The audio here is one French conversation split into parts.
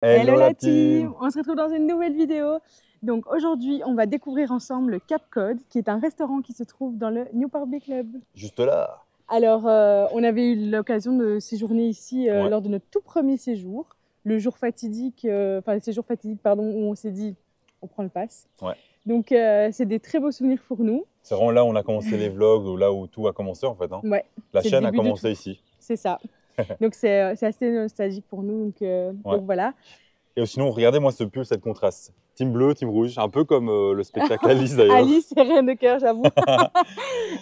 Hello la team! On se retrouve dans une nouvelle vidéo. Donc aujourd'hui, on va découvrir ensemble le Cap Cod, qui est un restaurant qui se trouve dans le Newport Bay Club. Juste là. Alors, on avait eu l'occasion de séjourner ici lors de notre tout premier séjour, le jour fatidique, le séjour fatidique, pardon, où on s'est dit, on prend le pass. Ouais. Donc, c'est des très beaux souvenirs pour nous. C'est vraiment là où on a commencé les vlogs, ou là où tout a commencé en fait. Hein. Ouais, la chaîne a commencé ici. C'est ça. Donc, c'est assez nostalgique pour nous. Donc voilà. Et sinon, regardez-moi ce pull, cette contraste. Team bleu, team rouge, un peu comme le spectacle Alice d'ailleurs. Alice et Reine de cœur, j'avoue.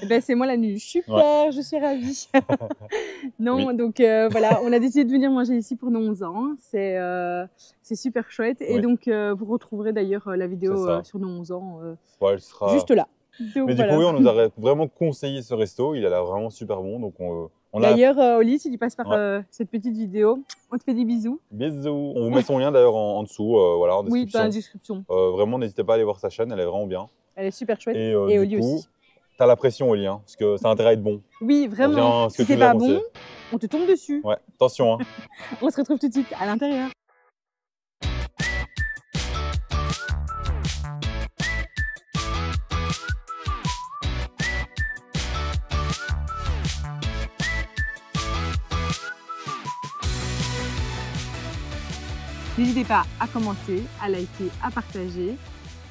Ben, c'est moi la nuit. Super, je suis ravie. Non, oui. Donc voilà, on a décidé de venir manger ici pour nos 11 ans. C'est super chouette. Et donc, vous retrouverez d'ailleurs la vidéo sur nos 11 ans elle sera... juste là. Donc, mais du coup, oui, on nous a vraiment conseillé ce resto. Il a l'air vraiment super bon. Donc, d'ailleurs, Oli, si tu passes par cette petite vidéo, on te fait des bisous. Bisous. On vous met son lien d'ailleurs en dessous, voilà, en description. Oui, dans la description. Vraiment, n'hésitez pas à aller voir sa chaîne, elle est vraiment bien. Elle est super chouette. Et Oli aussi. Tu as la pression, Oli, hein, parce que ça a intérêt à être bon. Oui, vraiment. Si c'est pas bon, on te tombe dessus. Ouais, attention. Hein. On se retrouve tout de suite à l'intérieur. N'hésitez pas à commenter, à liker, à partager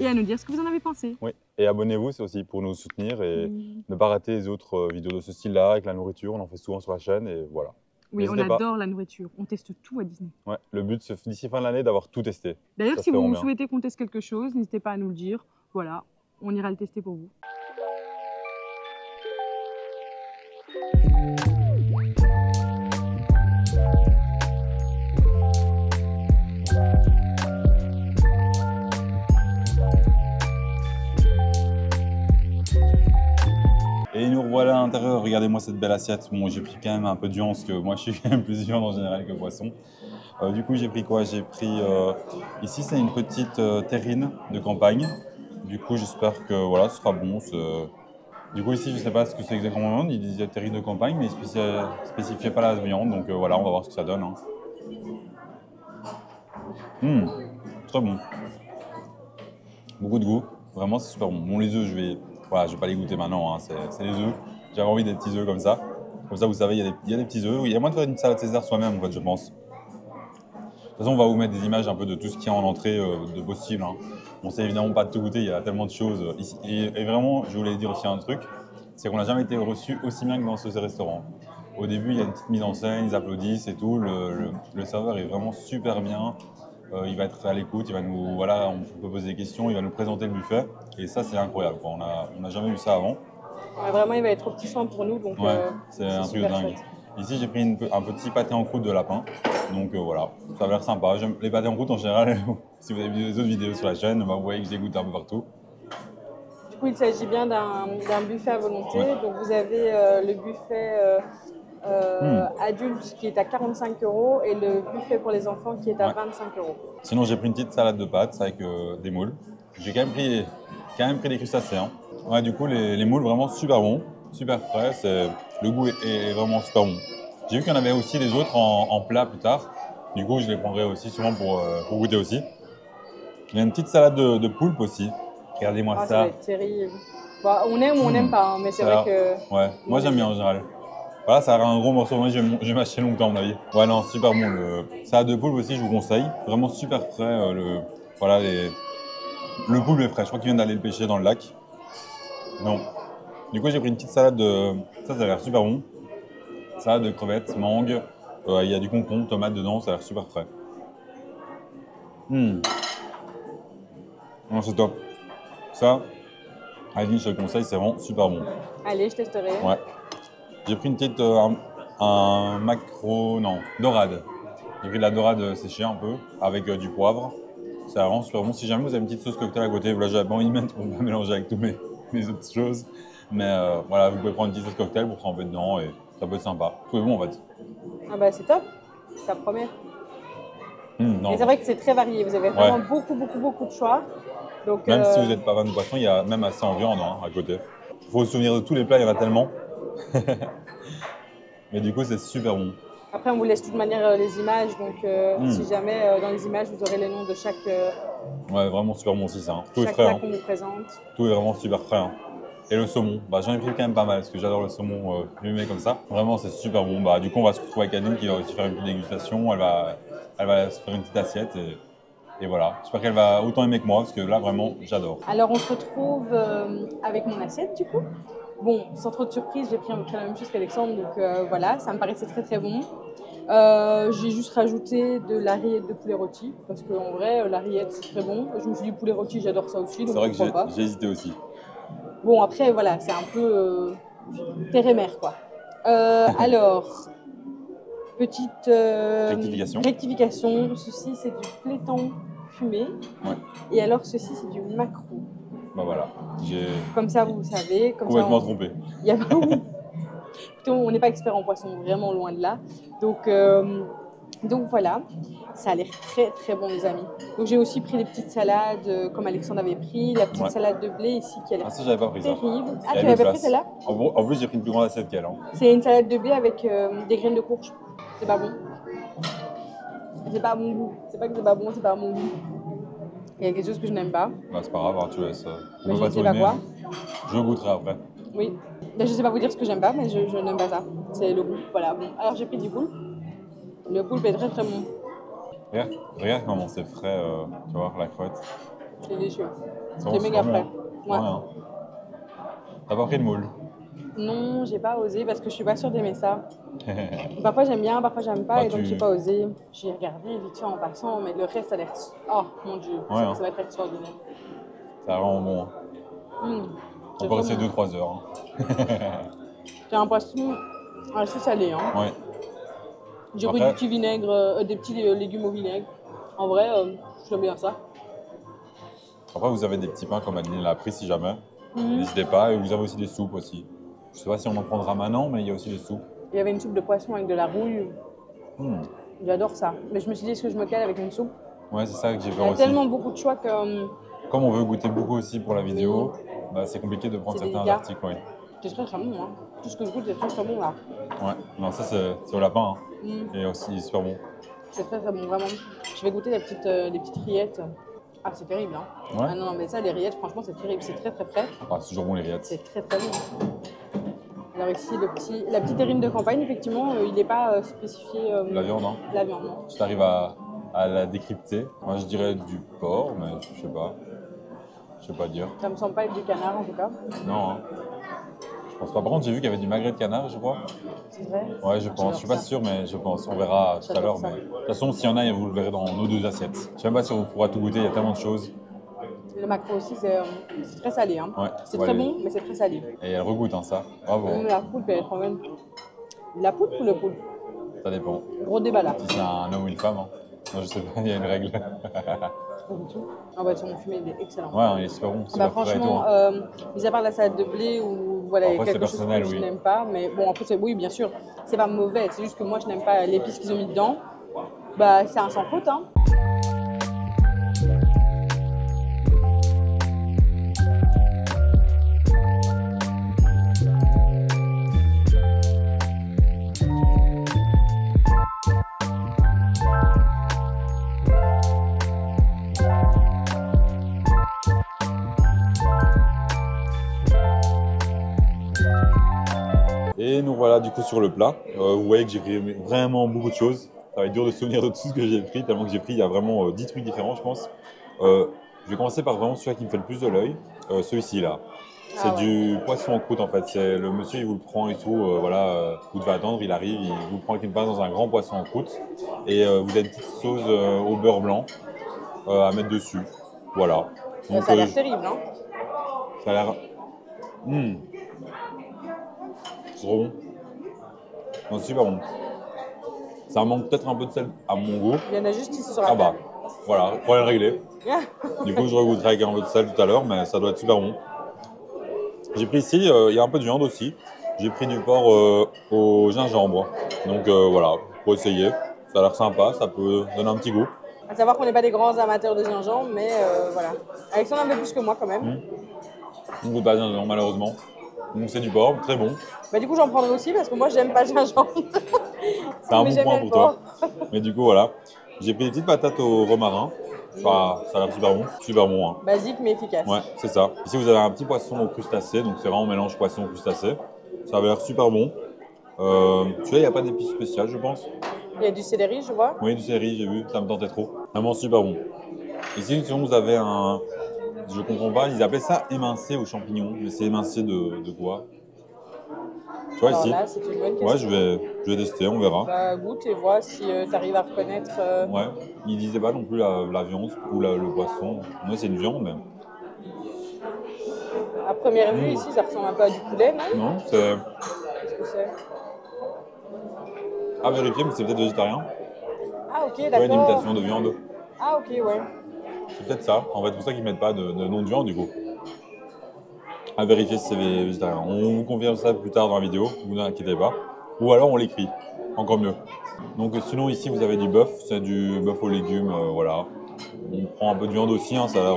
et à nous dire ce que vous en avez pensé. Oui, et abonnez-vous, c'est aussi pour nous soutenir et ne pas rater les autres vidéos de ce style-là avec la nourriture. On en fait souvent sur la chaîne et voilà. Oui, on adore la nourriture. On teste tout à Disney. Ouais, le but, c'est d'ici fin de l'année d'avoir tout testé. D'ailleurs, si vous souhaitez qu'on teste quelque chose, n'hésitez pas à nous le dire. Voilà, on ira le tester pour vous. Et nous revoilà à l'intérieur, regardez-moi cette belle assiette. Bon, j'ai pris quand même un peu de viande, parce que moi je suis quand même plus viande en général que poisson. Du coup, j'ai pris quoi? J'ai pris, ici c'est une petite terrine de campagne. Du coup, j'espère que voilà, ce sera bon. Du coup, ici, je ne sais pas ce que c'est exactement, il disait terrine de campagne, mais il ne spécifiait pas la viande. Donc voilà, on va voir ce que ça donne. Hein. Très bon. Beaucoup de goût, vraiment c'est super bon. Bon, les œufs, je vais pas les goûter maintenant, hein. C'est les œufs. J'avais envie des petits œufs comme ça. Comme ça, vous savez, il y a des petits œufs. Il y a moyen de faire une salade César soi-même, en fait, je pense. De toute façon, on va vous mettre des images un peu de tout ce qu'il y a en entrée de possible. Hein. On sait évidemment pas de tout goûter, il y a tellement de choses ici. Et vraiment, je voulais dire aussi un truc, c'est qu'on n'a jamais été reçu aussi bien que dans ce restaurant. Au début, il y a une petite mise en scène, ils applaudissent et tout. Le serveur est vraiment super bien. Il va être à l'écoute, il va nous, voilà, on peut poser des questions, il va nous présenter le buffet. Et ça, c'est incroyable. On n'a jamais vu ça avant. Ouais, vraiment, il va être au petit soin pour nous. Donc, c'est un truc de dingue. Chouette. Ici, j'ai pris un petit pâté en croûte de lapin. Donc voilà, ça a l'air sympa. J'aime les pâtés en croûte en général. Si vous avez vu les autres vidéos sur la chaîne, bah, vous voyez que je les goûte un peu partout. Du coup, il s'agit bien d'un buffet à volonté. Ouais. Donc vous avez le buffet adulte qui est à 45 € et le buffet pour les enfants qui est à 25 €. Sinon, j'ai pris une petite salade de pâtes avec des moules. J'ai quand même pris des crustacés. Hein. Ouais, du coup, les moules vraiment super bons, super frais. Le goût est vraiment super bon. J'ai vu qu'il y en avait aussi les autres en plat plus tard. Du coup, je les prendrai aussi souvent pour goûter aussi. Il y a une petite salade de poulpe aussi. Regardez-moi ça. Ça va être terrible. Bah, on aime ou on n'aime pas, hein, mais c'est vrai que... Ouais, moi j'aime bien en général. Voilà, ça a un gros morceau. Moi, je vais m'acheter longtemps, à mon avis. Ouais, non, super bon. Salade de poulpe aussi, je vous conseille. Vraiment super frais. Voilà, le poulpe est frais. Je crois qu'il vient d'aller le pêcher dans le lac. Non. Du coup, j'ai pris une petite salade de... Ça a l'air super bon. Salade de crevettes, mangue. Il y a du concombre, tomate dedans. Ça a l'air super frais. Non, c'est top. Ça, Aline, je te le conseille, c'est vraiment super bon. Allez, je testerai. Ouais. J'ai pris une petite... dorade. J'ai pris de la dorade séchée un peu, avec du poivre. C'est vraiment super bon. Si jamais vous avez une petite sauce cocktail à côté, là j'avais pas envie de mettre pour pas mélanger avec toutes mes autres choses. Mais voilà, vous pouvez prendre une petite sauce cocktail pour tremper dedans et ça peut être sympa. Tout est bon en fait. Ah bah c'est top, ça promet. Et c'est vrai que c'est très varié, vous avez vraiment beaucoup de choix. Donc, même si vous n'êtes pas fan de poisson, il y a même assez en viande hein, à côté. Il faut se souvenir de tous les plats, il y en a tellement. Mais du coup, c'est super bon. Après, on vous laisse de toute manière les images, donc si jamais dans les images vous aurez les noms de chaque, Ouais, vraiment super bon aussi ça. Hein. Tout est chaque frais. plat Hein. qu'on vous présente. Tout est vraiment super frais. Hein. Et le saumon, bah, j'en ai pris quand même pas mal parce que j'adore le saumon fumé comme ça. Vraiment, c'est super bon. Bah, du coup, on va se retrouver avec Adeline qui va aussi faire une petite dégustation. Elle va se faire une petite assiette et voilà. J'espère qu'elle va autant aimer que moi parce que là, vraiment, j'adore. Alors, on se retrouve avec mon assiette du coup. Bon, sans trop de surprise, j'ai pris à peu près la même chose qu'Alexandre, donc voilà, ça me paraissait très très bon. J'ai juste rajouté de la rillette de poulet rôti parce qu'en vrai, la rillette c'est très bon. Je me suis dit poulet rôti, j'adore ça aussi. C'est vrai que j'ai hésité aussi. Bon, après, voilà, c'est un peu terre et mer, quoi. Alors, petite rectification. Ceci, c'est du flétan fumé. Ouais. Et alors, ceci, c'est du maquereau. Bah voilà. Comme ça, vous savez. Comme complètement ça, trompé. Il y a pas Écoutez, on n'est pas expert en poisson, vraiment loin de là. Donc voilà, ça a l'air très très bon les amis. Donc j'ai aussi pris des petites salades comme Alexandre avait pris, la petite salade de blé ici qui a l'air j'avais pas pris terrible. Ça. Ah, tu avais pas pris celle-là? En plus, j'ai pris une plus grande assiette qu'elle. Hein. C'est une salade de blé avec des graines de courge. C'est pas bon. C'est pas à mon goût. C'est pas que c'est pas bon, c'est pas à mon goût. Il y a quelque chose que je n'aime pas. Bah, c'est pas grave, hein, tu laisses. Mais je ne sais pas quoi. Je goûterai après. Oui. Mais je sais pas vous dire ce que j'aime pas, mais je n'aime pas ça. C'est le goût. Voilà. Bon. Alors j'ai pris du poulpe. Le poulpe est très très bon. Regarde comment c'est frais, tu vois, la crevette. C'est délicieux. C'est méga frais. Ouais. Hein. T'as pas pris de moule? Non, j'ai pas osé parce que je suis pas sûre d'aimer ça. Parfois j'aime bien, parfois j'aime pas, et donc j'ai pas osé. J'ai regardé vite fait en passant, mais le reste a l'air. Oh mon dieu, ça va être extraordinaire. C'est vraiment bon. Hein. On peut rester 2-3 heures. Hein. C'est un poisson assez salé. Hein. Ouais. J'ai pris du petit vinaigre, des petits légumes au vinaigre. En vrai, j'aime bien ça. Après, vous avez des petits pains comme Adeline l'a pris si jamais. N'hésitez pas. Et vous avez aussi des soupes aussi. Je sais pas si on en prendra maintenant, mais il y a aussi des soupes. Il y avait une soupe de poisson avec de la rouille. J'adore ça. Mais je me suis dit, est-ce que je me cale avec une soupe? Ouais, c'est ça que j'ai peur aussi. Il y a tellement beaucoup de choix que... Comme on veut goûter beaucoup aussi pour la vidéo, bah, c'est compliqué de prendre certains articles. Ouais. C'est très très bon. Hein. Tout ce que je goûte, c'est très très bon là. Ouais, non, ça c'est au lapin. Hein. Et aussi super bon. C'est très très bon, vraiment. Je vais goûter les petites rillettes. Ah, c'est terrible. Hein. Ouais. Ah non, mais ça, les rillettes, franchement, c'est terrible. C'est très très frais. Ah, c'est toujours bon les rillettes. C'est très très bon. Alors ici, la petite terrine de campagne, effectivement, il n'est pas spécifié. La viande, hein. La viande, non. Si tu arrives à la décrypter, moi je dirais du porc, mais je sais pas. Je sais pas dire. Ça me semble pas être du canard en tout cas. Non, hein. Je pense pas. Par contre, j'ai vu qu'il y avait du magret de canard, je crois. C'est vrai? Ouais, je pense. Je suis pas sûr, mais je pense. On verra tout à l'heure. Mais... De toute façon, s'il y en a, vous le verrez dans nos 2 assiettes. Je sais même pas si on pourra tout goûter, il y a tellement de choses. Le maquereau aussi, c'est très salé. Hein. Ouais, c'est très bon, mais c'est très salé. Et elle regoute, hein, ça. Bravo. La poulpe, elle est trop bonne. La poulpe ou le poulpe? Ça dépend. Gros débat là. Si c'est un homme ou une femme. Hein. Non, je sais pas, il y a une règle. Pas du tout. Ah bah, son fumé, il est excellent. Ouais, il est super bon. Bah, franchement, mis à part la salade de blé ou voilà, après, quelque chose que je n'aime pas, mais bon, après, oui, bien sûr, c'est pas mauvais, c'est juste que moi, je n'aime pas l'épice qu'ils ont mis dedans. Bah, c'est un sans faute, hein. Et nous voilà du coup sur le plat. Vous voyez que j'ai pris vraiment beaucoup de choses. Ça va être dur de se souvenir de tout ce que j'ai pris, tellement que j'ai pris, il y a vraiment 10 trucs différents je pense. Je vais commencer par vraiment celui qui me fait le plus de l'œil, celui-ci là. C'est du poisson en croûte en fait. C'est le monsieur, il vous le prend et tout. Voilà, vous devez attendre, il arrive, il vous prend avec une pince dans un grand poisson en croûte. Et vous avez une petite sauce au beurre blanc à mettre dessus. Voilà. Donc, ça a l'air terrible, hein. Ça a l'air. C'est trop bon. Non, c'est super bon. Ça manque peut-être un peu de sel à mon goût. Il y en a juste ici sur la table. Ah bah, voilà, problème réglé. Du coup, je regoûterai avec un peu de sel tout à l'heure, mais ça doit être super bon. J'ai pris ici, il y a un peu de viande aussi. J'ai pris du porc au gingembre. Donc voilà, pour essayer. Ça a l'air sympa, ça peut donner un petit goût. À savoir qu'on n'est pas des grands amateurs de gingembre, mais voilà. Alexandre en avait plus que moi quand même. On ne goûte pas de gingembre malheureusement. Donc c'est du porc, très bon. Bah, du coup, j'en prendrai aussi parce que moi, j'aime pas le gingembre. C'est un Mais bon j'aime point bien pour le toi. porc. Mais du coup, voilà. J'ai pris des petites patates au romarin. Ça a l'air super bon. Super bon, hein. Basique mais efficace. Ouais, c'est ça. Ici, vous avez un petit poisson au crustacé. Donc c'est vraiment mélange poisson au crustacé. Ça avait l'air super bon. Celui-là, il n'y a pas d'épices spéciales, je pense. Il y a du céleri, je vois. Oui, du céleri, j'ai vu. Ça me tentait trop. Vraiment super bon. Ici, sinon, vous avez un... Je comprends pas. Ils appellent ça émincé aux champignons. Mais c'est émincé de quoi? Tu vois, Alors ici? là, c'est une bonne Ouais, question. je vais tester, on verra. Bah, goûte et vois si tu arrives à reconnaître. Ouais, ils disaient pas non plus la viande ou le poisson. Moi, c'est une viande, mais... À première vue, ici, ça ressemble un peu à du poulet, non? Non, c'est Qu'est-ce que c'est? à vérifier, mais c'est peut-être végétarien. Ah, ok, Ouais, une d'accord. imitation de viande. Ah, ok, ouais. C'est peut-être ça. En fait, c'est pour ça qu'ils mettent pas de nom de viande, du coup. À vérifier si c'est végétarien. On vous confirme ça plus tard dans la vidéo, vous inquiétez pas. Ou alors on l'écrit, encore mieux. Donc sinon ici vous avez du bœuf, c'est du bœuf aux légumes, voilà. On prend un peu de viande aussi, hein, ça a l'air,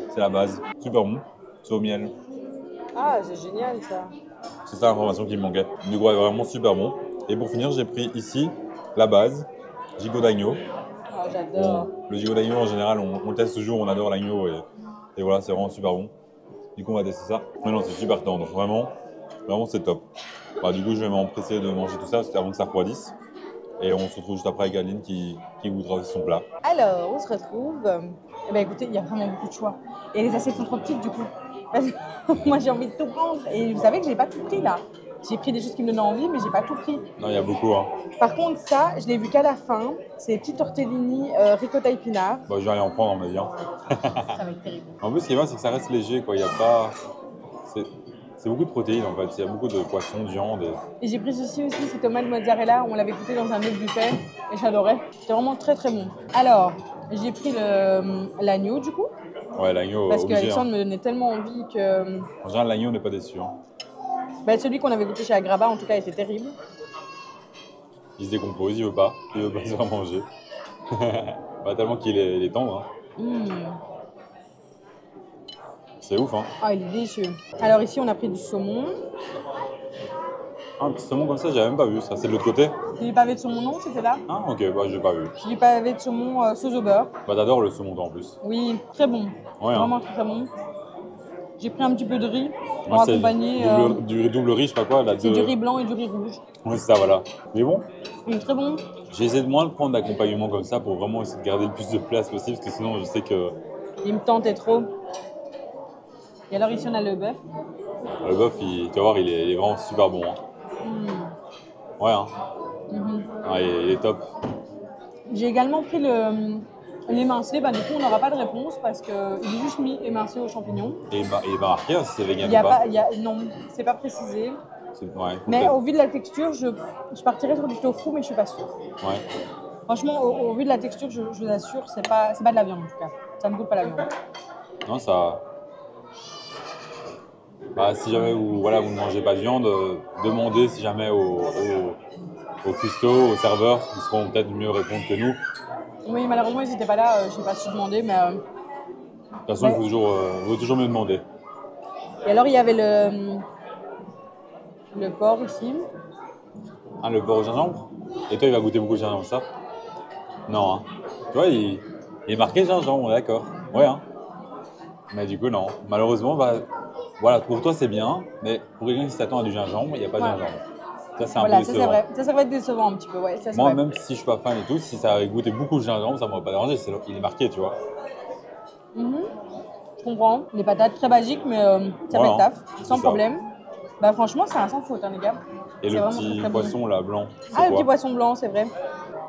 c'est la base. Super bon, c'est au miel. Ah, c'est génial ça. C'est ça l'information qui me manquait. Du coup, ouais, vraiment super bon. Et pour finir, j'ai pris ici la base, gigot d'agneau. Ah, j'adore. Bon, le gigot d'agneau en général, on le teste toujours, on adore l'agneau et voilà, c'est vraiment super bon. Du coup, on va tester ça. Mais non, c'est super tendre, vraiment, vraiment c'est top. Bah, du coup, je vais m'empresser de manger tout ça avant que ça refroidisse. Et on se retrouve juste après avec Aline qui goûtera aussi son plat. Alors, on se retrouve. Eh ben, écoutez, il y a vraiment beaucoup de choix. Et les assiettes sont trop petites du coup. Parce que moi, j'ai envie de tout prendre. Et vous savez que j'ai pas tout pris là. J'ai pris des choses qui me donnent envie, mais j'ai pas tout pris. Non, il y a beaucoup, hein. Par contre, ça, je l'ai vu qu'à la fin. C'est les petites tortellini ricotta épinards. Bah, je vais aller en prendre, on m'a dit. Hein. Ça va être terrible. En plus, ce qui est bien, c'est que ça reste léger, quoi. Il y a pas... C'est beaucoup de protéines, en fait. Il y a beaucoup de poissons, de viande. Et j'ai pris ceci aussi, ces tomates mozzarella. On l'avait goûté dans un autre buffet et j'adorais. C'était vraiment très très bon. Alors, j'ai pris l'agneau du coup. Ouais, l'agneau, Parce obligé, qu'Alexandre hein. me donnait tellement envie que. En général, l'agneau, on n'est pas déçu. Hein. Bah, celui qu'on avait goûté chez Agraba, en tout cas, était terrible. Il se décompose, il veut pas se faire manger. Bah, tellement qu'il est tendre. Hein. Mmh. C'est ouf, hein. Ah, il est délicieux. Alors ici, on a pris du saumon. Ah, un petit saumon comme ça, j'avais même pas vu ça. C'est de l'autre côté? C'est du pavé de saumon, non? C'était là? Ah, ok, bah, j'ai pas vu. C'est du pavé de saumon sauce au beurre. Bah, t'adores le saumon, toi, en plus. Oui, très bon. Ouais, hein. Vraiment très très bon. J'ai pris un petit peu de riz pour Ouais, c'est accompagner. du double riz, je sais pas quoi. C'est du riz blanc et du riz rouge. Ouais, c'est ça, voilà. Mais bon, Très bon. j'ai essayé de moins de prendre d'accompagnement comme ça pour vraiment essayer de garder le plus de place possible parce que sinon, je sais que Il me tentait trop. Et alors ici, on a le bœuf. le bœuf, tu vas voir, il est vraiment super bon. Hein. Ouais, hein. Ah, il est top. J'ai également pris l'émincé. Bah, du coup, on n'aura pas de réponse parce qu'il est juste mis émincé aux champignons. Et il va marquer hein, si c'est vegan Il y a ou pas. pas, non, c'est pas précisé. Ouais, Mais au vu de la texture, je partirais sur du tofu, mais je suis pas sûre. ouais. Franchement, au vu de la texture, je vous assure, c'est pas de la viande en tout cas. Ça ne goûte pas la viande. Non, ça. Bah, si jamais vous ne mangez pas de viande, demandez si jamais aux cuistots, aux serveurs, ils seront peut-être mieux répondre que nous. Oui, malheureusement, ils n'étaient pas là. Je n'ai pas su demander, mais. De toute façon, il faut toujours mieux demander. Et alors, il y avait le porc ici. Ah, le porc au gingembre? Et toi, il va goûter beaucoup de gingembre, ça? Non, hein. Tu vois, il est marqué gingembre, on est d'accord. Ouais, hein. Mais du coup, non. Malheureusement, bah, voilà, pour toi, c'est bien, mais pour quelqu'un qui s'attend à du gingembre, il n'y a pas de gingembre. Ça, c'est un peu Voilà, ça décevant. c'est vrai. Ça va être décevant un petit peu, ouais. Ça, c'est Moi, vrai. même si je suis pas fan et tout, si ça avait goûté beaucoup de gingembre, ça ne m'aurait pas dérangé. Il est marqué, tu vois. Je comprends. Les patates très basiques, mais ça fait le taf, sans problème. Bah, franchement, c'est un sans faute, hein, les gars. Et le petit poisson, là, blanc. Ah, le petit poisson blanc, c'est vrai.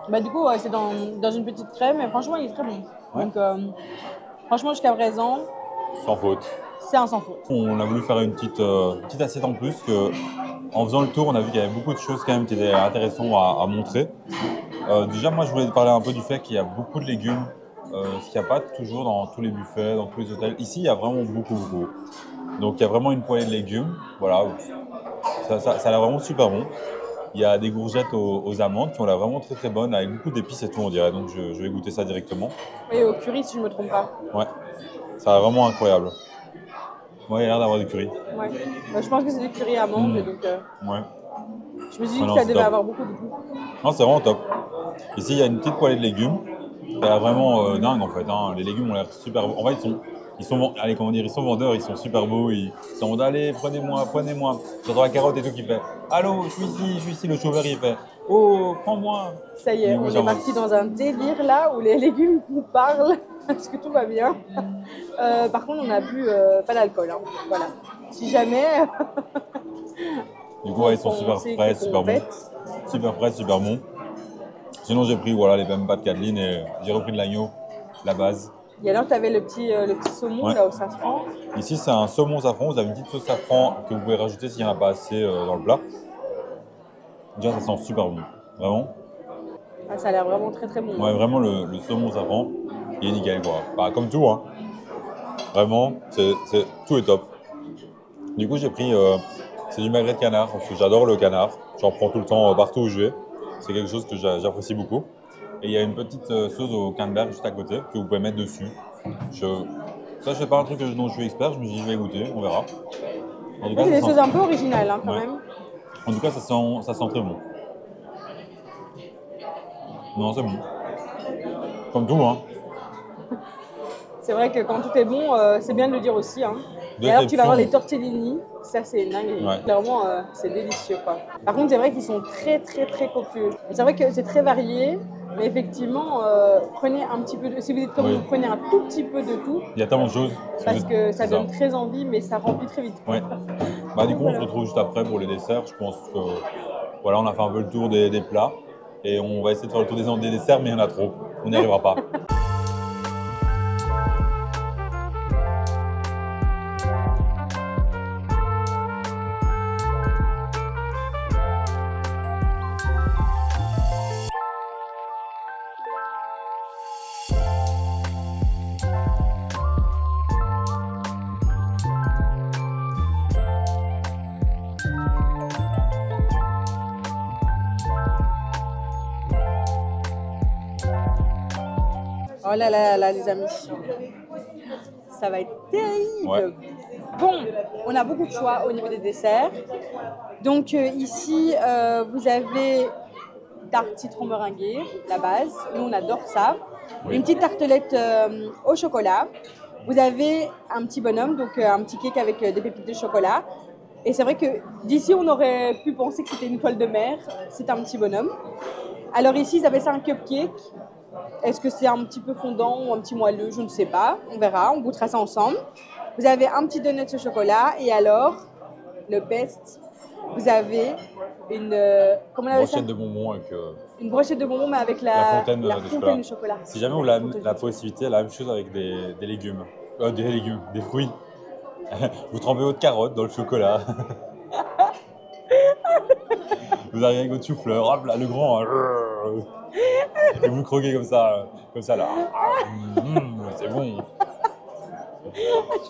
Bah, du coup, c'est dans une petite crème, et franchement, il est très bon. Ouais. Donc, franchement, jusqu'à présent, Sans faute. c'est un sans faute. On a voulu faire une petite assiette en plus. En faisant le tour, on a vu qu'il y avait beaucoup de choses quand même qui étaient intéressantes à montrer. Déjà, moi, je voulais te parler un peu du fait qu'il y a beaucoup de légumes, ce qu'il n'y a pas toujours dans tous les buffets, dans tous les hôtels. Ici, il y a vraiment beaucoup. Donc, il y a vraiment une poêlée de légumes. Voilà, ça a l'air vraiment super bon. Il y a des courgettes aux amandes qui ont l'air vraiment très très bonnes, avec beaucoup d'épices et tout, on dirait. Donc, je vais goûter ça directement. Et au curry, si je ne me trompe pas. Ouais, ça a l'air vraiment incroyable. Ouais, il a l'air d'avoir du curry. Ouais. Je pense que c'est du curry à mangue, donc Ouais. je me suis dit Ah que non, ça c'est devait top. avoir beaucoup de goût. Non, c'est vraiment top. Ici, il y a une petite poêlée de légumes. Elle a vraiment dingue en fait. Hein. Les légumes ont l'air super beaux. En fait, allez, comment dire, ils sont vendeurs, ils sont super beaux. Ils sont en mode, allez, prenez-moi, prenez-moi. J'entends la carotte et tout qui fait, allô, je suis ici. Le chauffeur il fait, oh, prends-moi. Ça y est, Et moi, on est j'en mode, parti dans un délire là où les légumes nous parlent. Est-ce que tout va bien? Par contre, on n'a bu pas d'alcool. Hein. Voilà. Si jamais. Du coup, ouais, ils sont super frais, super bons. Super frais, super bons. Sinon, j'ai pris voilà, les mêmes pâtes Cadeline et j'ai repris de l'agneau, la base. Et alors, tu avais le petit saumon Ouais. là au safran. Ici, c'est un saumon safran. Vous avez une petite sauce safran que vous pouvez rajouter s'il n'y en a pas assez dans le plat. Déjà, ça sent super bon. Vraiment. Ah, ça a l'air vraiment très très bon. Ouais, vraiment, le saumon safran, il est nickel, quoi. Bah, comme tout, hein. Vraiment, tout est top. Du coup, j'ai pris, c'est du magret de canard, parce que j'adore le canard. J'en prends tout le temps, partout où je vais. C'est quelque chose que j'apprécie beaucoup. Et il y a une petite sauce au canneberg juste à côté, que vous pouvez mettre dessus. Ça, c'est pas un truc dont je suis expert, je me dis, je vais goûter, on verra. En tout cas, C'est des ça choses sent... un peu originales hein, quand Ouais. même. En tout cas, ça sent très bon. Non, c'est bon. Comme tout, hein. C'est vrai que quand tout est bon, c'est bien de le dire aussi. Hein. Et alors, tu vas avoir les tortellini. Ça, c'est dingue. Ouais. Clairement, c'est délicieux. Quoi. Par contre, c'est vrai qu'ils sont très, très, très copieux. Et c'est vrai que c'est très varié. Mais effectivement, prenez un petit peu de... Si vous êtes comme Oui. vous, prenez un tout petit peu de tout. Il y a tellement de choses. Parce que ça donne très envie, mais ça remplit très vite. Ouais. Bah, du coup, on se retrouve juste après pour les desserts. Je pense que voilà, on a fait un peu le tour des plats. Et on va essayer de faire le tour des desserts, mais il y en a trop. On n'y arrivera pas. Oh là là là, les amis. Ça va être terrible. Ouais. Bon, on a beaucoup de choix au niveau des desserts. Donc ici, vous avez tarte citron meringuée, la base. Nous, on adore ça. Oui. Une petite tartelette au chocolat. Vous avez un petit bonhomme, donc un petit cake avec des pépites de chocolat. Et c'est vrai que d'ici, on aurait pu penser que c'était une toile de mer. C'est un petit bonhomme. Alors ici, ils avaient ça un cupcake. Est-ce que c'est un petit peu fondant ou un petit moelleux? Je ne sais pas. On verra. On goûtera ça ensemble. Vous avez un petit donut au chocolat. Et alors, le best, vous avez une... comment on appelle ça? Brochette de bonbons avec... Une brochette de bonbons, mais avec la fontaine, de chocolat. Si jamais on a la possibilité, la même chose avec des légumes. Des fruits. Vous trempez votre carotte dans le chocolat. Vous arrivez avec votre chou-fleur, hop là, le grand. Et vous croquez comme ça là. C'est bon.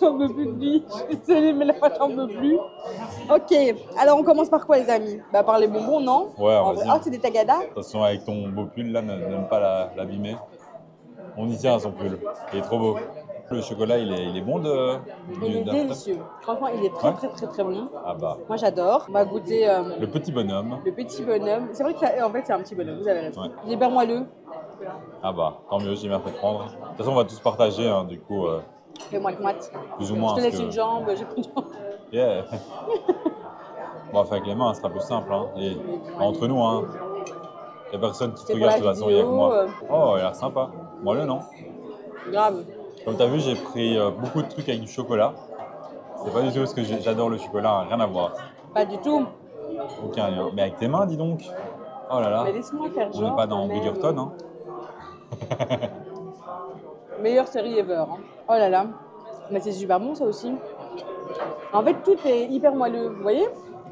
J'en peux plus de lui. Je suis désolée, mais là, j'en peux plus. Ok, alors on commence par quoi, les amis? Bah, par les bonbons, non? Ouais, vas-y. Ah, c'est des tagadas? Attention avec ton beau pull là, n'aime pas l'abîmer. On y tient à son pull. Il est trop beau. Le chocolat, il est bon Il est délicieux. Franchement, il est très, très, très, très bon. Ah bah. Moi, j'adore. On va goûter le petit bonhomme. le petit bonhomme. C'est vrai que en fait, c'est un petit bonhomme. Vous avez raison. Ouais. Il est hyper moelleux. Ah bah, tant mieux, j'ai bien fait prendre. De toute façon, on va tous partager, hein, du coup. Fais-moi le moite. Plus ou moins. Je te laisse une jambe, j'ai pris une jambe. Yeah. On va faire avec les mains, ce sera plus simple. Hein. Et entre nous, hein. Il n'y a personne qui te regarde de toute façon, il y a que moi. Oh, il a l'air sympa. Moelleux, non? Grave. Comme tu as vu, j'ai pris beaucoup de trucs avec du chocolat. C'est pas du tout parce que j'adore le chocolat, rien à voir. Pas du tout. Aucun lien. Mais avec tes mains, dis donc. Oh là là. Mais laisse-moi faire genre. On n'est pas dans Bridgerton, hein. Meilleure série ever. Hein. Oh là là. Mais c'est super bon ça aussi. En fait, tout est hyper moelleux. Vous voyez?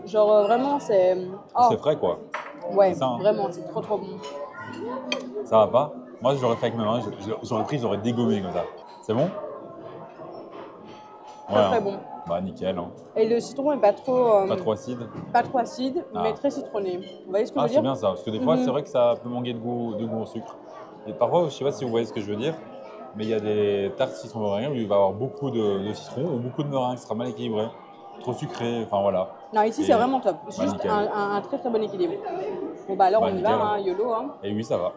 Genre vraiment, c'est. Oh. C'est frais quoi. Ouais, ça, hein. Vraiment, c'est trop trop bon. Ça va pas? Moi, je l'aurais fait avec mes mains. J'aurais pris, j'aurais dégommé comme ça. C'est bon? Très très bon. Bah nickel. Hein. Et le citron est pas trop. Pas trop acide? Pas trop acide, mais très citronné. Vous voyez ce que je veux dire? C'est bien ça, parce que des fois, c'est vrai que ça peut manquer de goût au sucre. Et parfois, je sais pas si vous voyez ce que je veux dire, Mais il y a des tartes citron meringue où il va y avoir beaucoup de citron ou beaucoup de meringue, ce sera mal équilibré. Trop sucré, enfin voilà. Non, ici, Et c'est vraiment top. C'est bah, juste nickel. un très très bon équilibre. Bon, bah alors, Bah, on y nickel, va, hein. hein, YOLO. Hein. Et oui, ça va.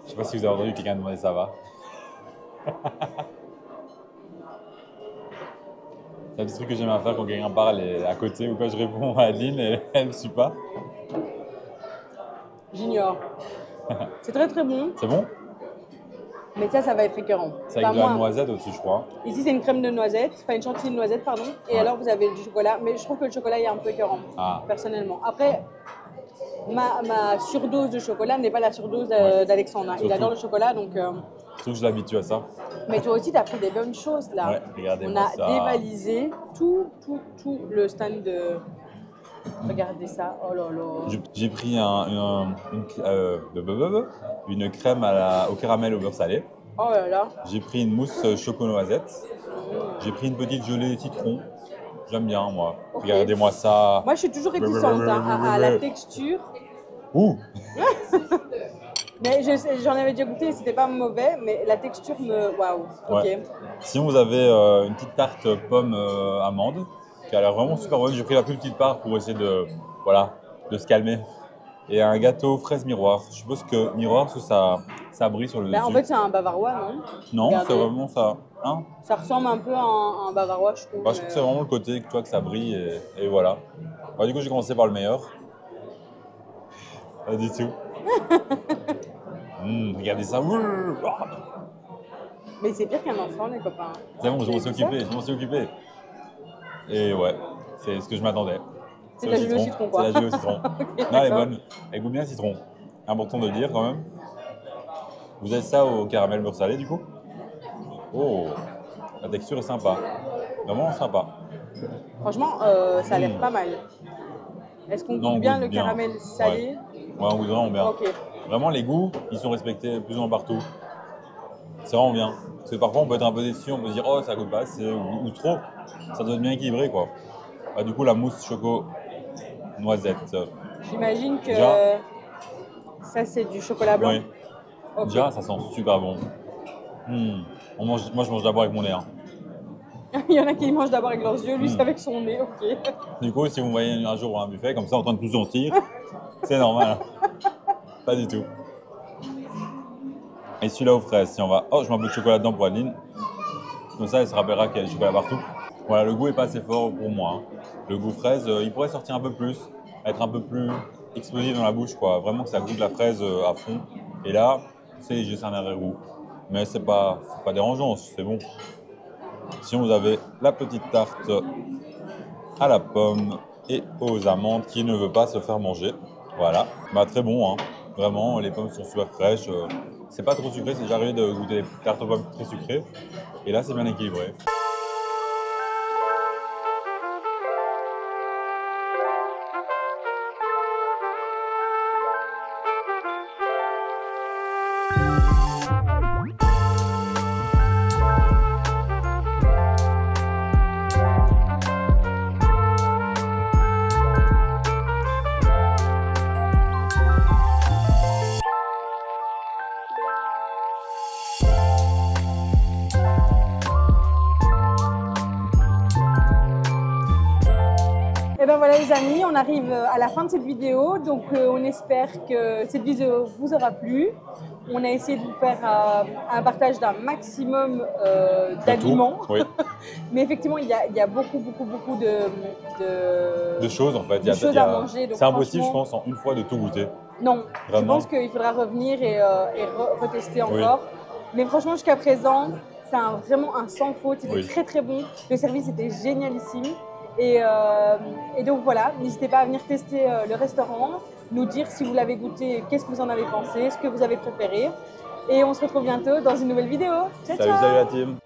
Je sais pas si vous avez entendu quelqu'un demander ça va. C'est un petit truc que j'aime à faire quand quelqu'un parle à côté ou quand je réponds à Adeline et elle ne suit pas. J'ignore. C'est très très bon, C'est bon? mais ça va être écœurant. C'est avec de la noisette au-dessus, je crois. Ici, c'est une crème de noisette, enfin une chantilly de noisette, pardon. Et Ouais. alors, vous avez du chocolat. Mais je trouve que le chocolat est un peu écœurant, Ah. personnellement. Après, ma surdose de chocolat n'est pas la surdose Ouais. d'Alexandre. Hein. Il Surtout. adore le chocolat, donc... Je trouve que je l'habitue à ça. Mais toi aussi, tu as pris des bonnes choses, là. Ouais, On regardez-moi a ça. dévalisé tout le stand de... Regardez ça, oh là là. J'ai pris une crème au caramel au beurre salé. Oh là là. J'ai pris une mousse choco-noisette. J'ai pris une petite gelée citron. J'aime bien, moi. Ok. Regardez-moi ça. Moi, je suis toujours réticente hein, à la texture. Ouh! Mais j'en avais déjà goûté, c'était pas mauvais, mais la texture me... Waouh, ok. Ouais. Sinon, vous avez une petite tarte pomme amande qui a l'air vraiment super bonne. J'ai pris la plus petite part pour essayer de se calmer. Et un gâteau fraise miroir. Je suppose que miroir, parce que ça brille sur le dessus. En fait, c'est un bavarois, non? Non, Regardez. c'est vraiment ça. Hein? Ça ressemble un peu à un bavarois, je trouve. Bah, je trouve que c'est vraiment le côté que ça brille et voilà. Bah, du coup, j'ai commencé par le meilleur. Pas du tout. Regardez ça. Mais c'est pire qu'un enfant, les copains. C'est bon, je m'en suis occupé. Et ouais, c'est ce que je m'attendais. C'est de la gelée au citron, quoi. C'est la gelée au citron. Okay, non, elle est bonne. Elle goûte bien le citron. Important de le dire quand même. Vous avez ça au caramel beurre salé du coup? Oh, la texture est sympa. Vraiment sympa. Franchement, ça a l'air pas mal. Est-ce qu'on goûte bien le caramel salé? Ouais, on goûte vraiment bien. Ok. Vraiment, les goûts, ils sont respectés plus ou moins partout. C'est vraiment bien. Parce que parfois, on peut être un peu déçu, on peut se dire, oh, ça goûte pas assez ou trop. Ça doit être bien équilibré, quoi. Bah, du coup, la mousse choco noisette. J'imagine que Déjà, ça, c'est du chocolat blanc. Oui. Okay. Déjà, ça sent super bon. Moi, je mange d'abord avec mon nez. Hein. Il y en a qui mangent d'abord avec leurs yeux, lui, c'est avec son nez, ok. Du coup, si vous me voyez un jour à un buffet, comme ça, en train de tout sentir, c'est normal. Pas du tout. Et celui-là aux fraises, si on va... Oh, je mets un peu de chocolat dedans pour Adeline. Comme ça, elle se rappellera qu'il y a du chocolat partout. Voilà, le goût est pas assez fort pour moi. Hein. Le goût fraise, il pourrait sortir un peu plus, être un peu plus explosif dans la bouche, quoi. Vraiment que ça goûte la fraise à fond. Et là, c'est léger, c'est un arrière-goût. Mais c'est pas dérangeant, c'est bon. Sinon, vous avez la petite tarte à la pomme et aux amandes qui ne veut pas se faire manger. Voilà, bah, très bon, hein. Vraiment, les pommes sont super fraîches. C'est pas trop sucré, c'est déjà arrivé de goûter des tartes aux pommes très sucrées. Et là, c'est bien équilibré. Et ben voilà les amis, on arrive à la fin de cette vidéo, donc on espère que cette vidéo vous aura plu. On a essayé de vous faire un partage d'un maximum d'aliments, Oui. mais effectivement il y a beaucoup De choses en fait. de choses à manger. donc C'est impossible, je franchement, pense, en une fois de tout goûter. Non, Vraiment. je pense qu'il faudra revenir et retester encore. Mais franchement jusqu'à présent, c'est vraiment un sans faute, c'était très très bon. Le service était génialissime. Et donc voilà, n'hésitez pas à venir tester le restaurant, nous dire si vous l'avez goûté, qu'est-ce que vous en avez pensé, ce que vous avez préféré. Et on se retrouve bientôt dans une nouvelle vidéo. Ciao, ciao. Salut la team.